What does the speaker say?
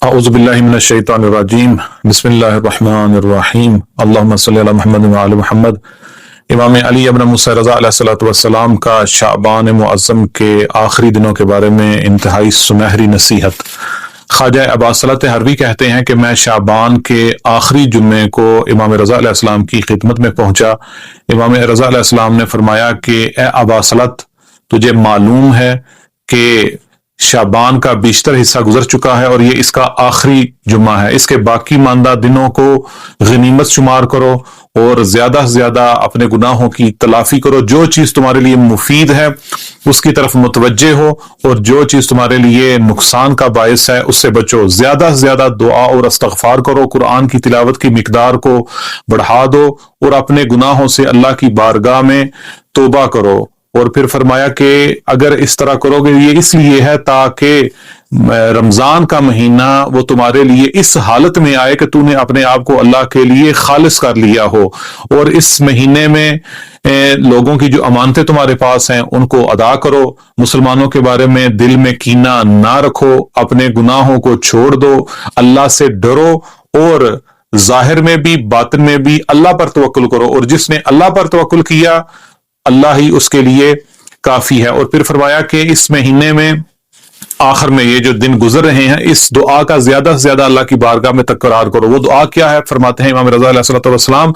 اعوذ باللہ من الشیطان الرجیم بسم اللہ الرحمن الرحیم اللہم صلی علی محمد وعلی محمد۔ امام علی ابن موسیٰ رضا علیہ الصلوۃ والسلام کا شعبان معظم کے آخری دنوں کے بارے میں انتہائی سنہری نصیحت۔ خواجہ عباس صلوت حروی کہتے ہیں کہ میں شعبان کے آخری جمعے کو امام رضا علیہ السلام کی خدمت میں پہنچا۔ امام رضا علیہ السلام نے فرمایا کہ اے ابا صلوت، تجھے معلوم ہے کہ شعبان کا بیشتر حصہ گزر چکا ہے اور یہ اس کا آخری جمعہ ہے۔ اس کے باقی ماندہ دنوں کو غنیمت شمار کرو اور زیادہ سے زیادہ اپنے گناہوں کی تلافی کرو۔ جو چیز تمہارے لیے مفید ہے اس کی طرف متوجہ ہو، اور جو چیز تمہارے لیے نقصان کا باعث ہے اس سے بچو۔ زیادہ سے زیادہ دعا اور استغفار کرو، قرآن کی تلاوت کی مقدار کو بڑھا دو اور اپنے گناہوں سے اللہ کی بارگاہ میں توبہ کرو۔ اور پھر فرمایا کہ اگر اس طرح کرو گے، یہ اس لیے ہے تاکہ رمضان کا مہینہ وہ تمہارے لیے اس حالت میں آئے کہ تو نے اپنے آپ کو اللہ کے لیے خالص کر لیا ہو، اور اس مہینے میں لوگوں کی جو امانتیں تمہارے پاس ہیں ان کو ادا کرو۔ مسلمانوں کے بارے میں دل میں کینہ نہ رکھو، اپنے گناہوں کو چھوڑ دو، اللہ سے ڈرو، اور ظاہر میں بھی باطن میں بھی اللہ پر توکل کرو، اور جس نے اللہ پر توکل کیا اللہ ہی اس کے لیے کافی ہے۔ اور پھر فرمایا کہ اس مہینے میں آخر میں یہ جو دن گزر رہے ہیں، اس دعا کا زیادہ سے زیادہ اللہ کی بارگاہ میں تکرار کرو۔ وہ دعا کیا ہے؟ فرماتے ہیں امام رضا علیہ الصلوۃ والسلام